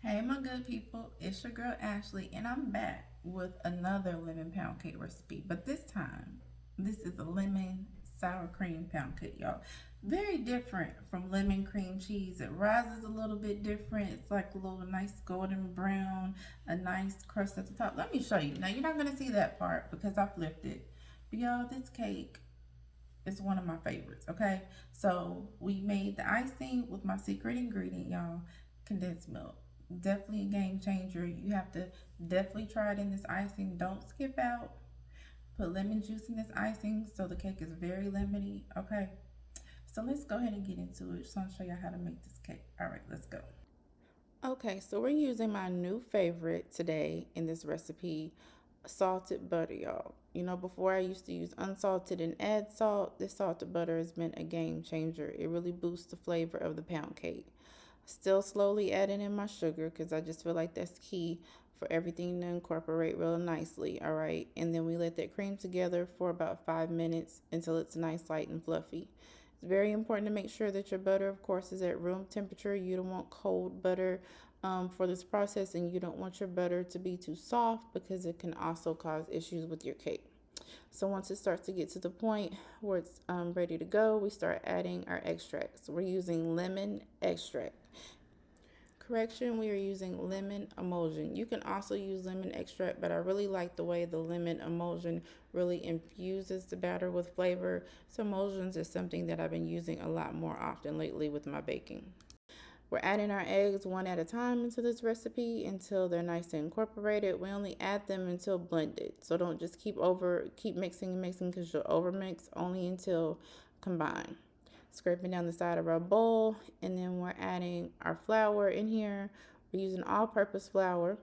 Hey, my good people, it's your girl Ashley, and I'm back with another lemon pound cake recipe. But this time, this is a lemon sour cream pound cake, y'all. Very different from lemon cream cheese. It rises a little bit different. It's like a little nice golden brown, a nice crust at the top. Let me show you. Now, you're not going to see that part because I flipped it. But y'all, this cake is one of my favorites, okay? So, we made the icing with my secret ingredient, y'all, condensed milk. Definitely a game changer. You have to definitely try it in this icing. Don't skip out. Put lemon juice in this icing so the cake is very lemony. Okay. So let's go ahead and get into it. So I'll show you how to make this cake. All right, let's go. Okay, so we're using my new favorite today in this recipe, salted butter, y'all. You know, before I used to use unsalted and add salt. This salted butter has been a game changer. It really boosts the flavor of the pound cake. Still slowly adding in my sugar because I just feel like that's key for everything to incorporate real nicely. All right. And then we let that cream together for about 5 minutes until it's nice, light, and fluffy. It's very important to make sure that your butter, of course, is at room temperature. You don't want cold butter for this process, and you don't want your butter to be too soft because it can also cause issues with your cake. So once it starts to get to the point where it's ready to go, we start adding our extracts. We're using lemon extract. Correction, we are using lemon emulsion. You can also use lemon extract, but I really like the way the lemon emulsion really infuses the batter with flavor. So emulsions is something that I've been using a lot more often lately with my baking. We're adding our eggs one at a time into this recipe until they're nice and incorporated. We only add them until blended. So don't just keep mixing and mixing because you'll overmix, only until combined. Scraping down the side of our bowl, and then we're adding our flour in here. We're using all-purpose flour.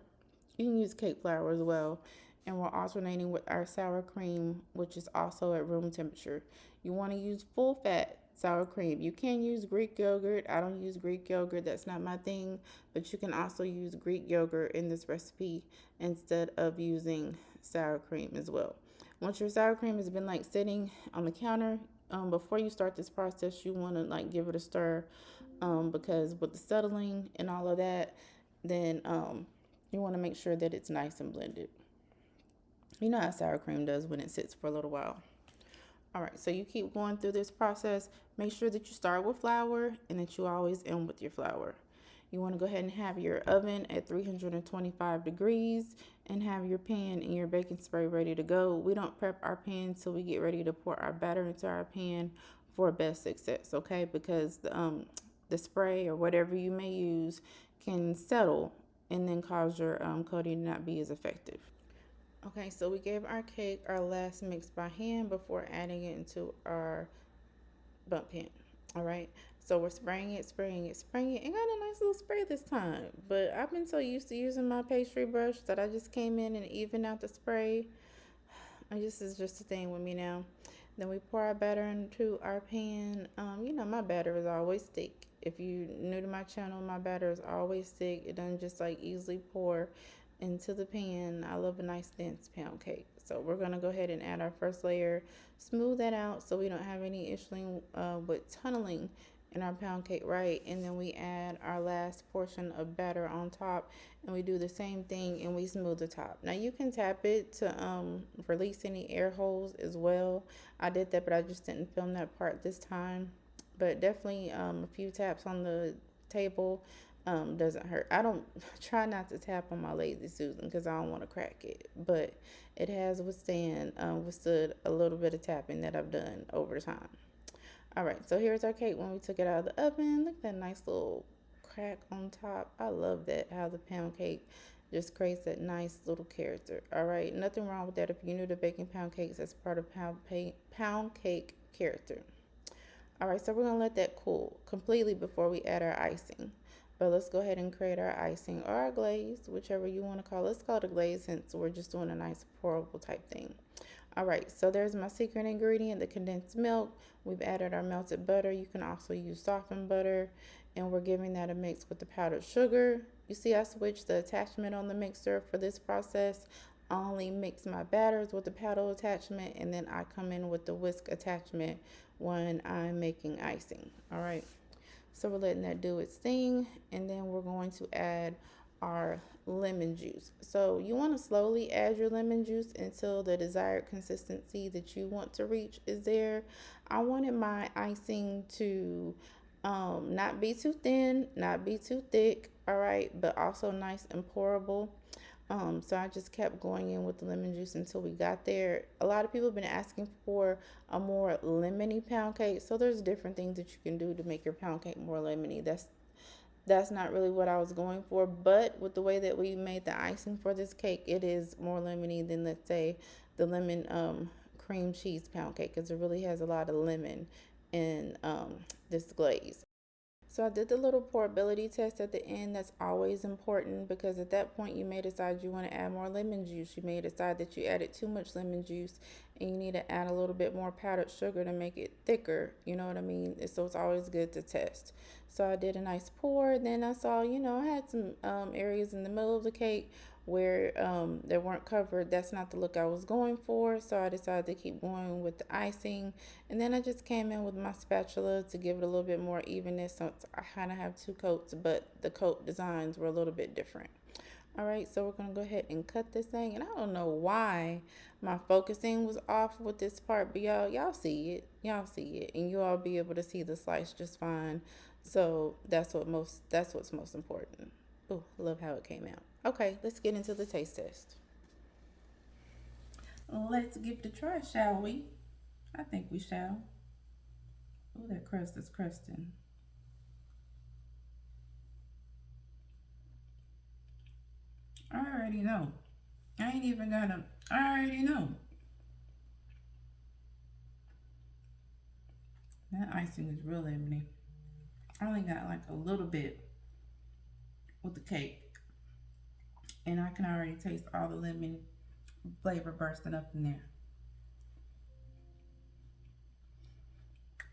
You can use cake flour as well. And we're alternating with our sour cream, which is also at room temperature. You want to use full fat sour cream. You can use Greek yogurt. I don't use Greek yogurt, that's not my thing. But you can also use Greek yogurt in this recipe instead of using sour cream as well. Once your sour cream has been like sitting on the counter, before you start this process, you want to like give it a stir, because with the settling and all of that, then you want to make sure that it's nice and blended. You know how sour cream does when it sits for a little while. All right, so you keep going through this process. Make sure that you start with flour and that you always end with your flour. You want to go ahead and have your oven at 325 degrees and have your pan and your baking spray ready to go. We don't prep our pan until we get ready to pour our batter into our pan for best success, okay? Because the spray or whatever you may use can settle and then cause your coating to not be as effective. Okay, so we gave our cake our last mix by hand before adding it into our bump pan. All right, so we're spraying it, spraying it, spraying it, and got a nice little spray this time. But I've been so used to using my pastry brush that I just came in and evened out the spray. And this is just a thing with me now. Then we pour our batter into our pan. You know, my batter is always thick. If you're new to my channel, my batter is always thick. It doesn't just like easily pour into the pan. I love a nice dense pound cake. So we're gonna go ahead and add our first layer, smooth that out so we don't have any issue with tunneling in our pound cake, right? And then we add our last portion of batter on top, and we do the same thing and we smooth the top. Now you can tap it to release any air holes as well. I did that, but I just didn't film that part this time. But definitely a few taps on the table doesn't hurt. I don't try not to tap on my Lazy Susan because I don't want to crack it, but it has withstood a little bit of tapping that I've done over time. All right, so here's our cake when we took it out of the oven. Look at that nice little crack on top. I love that, how the pound cake just creates that nice little character. All right, nothing wrong with that. If you're new to baking pound cakes, that's part of pound cake character. All right, so we're gonna let that cool completely before we add our icing. But let's go ahead and create our icing or our glaze, whichever you want to call it. Let's call it a glaze since we're just doing a nice pourable type thing. All right, so there's my secret ingredient, the condensed milk. We've added our melted butter. You can also use softened butter, and we're giving that a mix with the powdered sugar. You see, I switched the attachment on the mixer for this process. I only mix my batters with the paddle attachment, and then I come in with the whisk attachment when I'm making icing. All right, so we're letting that do its thing, and then we're going to add our lemon juice. So you want to slowly add your lemon juice until the desired consistency that you want to reach is there. I wanted my icing to not be too thin, not be too thick, all right, but also nice and pourable. So I just kept going in with the lemon juice until we got there. A lot of people have been asking for a more lemony pound cake. So there's different things that you can do to make your pound cake more lemony. That's not really what I was going for, but with the way that we made the icing for this cake, it is more lemony than, let's say, the lemon cream cheese pound cake, because it really has a lot of lemon in this glaze. So I did the little pourability test at the end. That's always important, because at that point you may decide you want to add more lemon juice. You may decide that you added too much lemon juice and you need to add a little bit more powdered sugar to make it thicker. You know what I mean? So it's always good to test. So I did a nice pour. Then I saw, I had some areas in the middle of the cake where they weren't covered. That's not the look I was going for, so I decided to keep going with the icing. And then I just came in with my spatula to give it a little bit more evenness. So I kind of have two coats, but the coat designs were a little bit different. All right, so we're gonna go ahead and cut this thing. And I don't know why my focusing was off with this part, but y'all see it. Y'all see it, and you all be able to see the slice just fine. So that's what's most important. Oh, love how it came out. Okay, let's get into the taste test. Let's give it a try, shall we? I think we shall. Oh, that crust is crusting. I already know. I ain't even gotta. I already know. That icing is real lemony. I only got like a little bit with the cake, and I can already taste all the lemon flavor bursting up in there.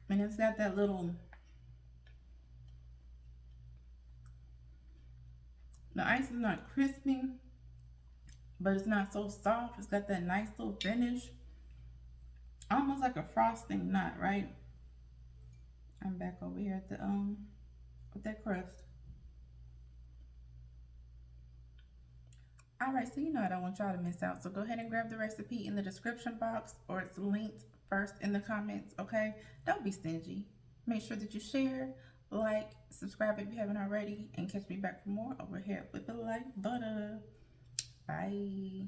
And it's got that little. The ice is not crispy, but it's not so soft. It's got that nice little finish, almost like a frosting nut, right? I'm back over here at the with that crust. All right, so I don't want y'all to miss out. So go ahead and grab the recipe in the description box, or it's linked first in the comments, okay? Don't be stingy. Make sure that you share, like, subscribe if you haven't already, and catch me back for more over here with the like butter. Bye.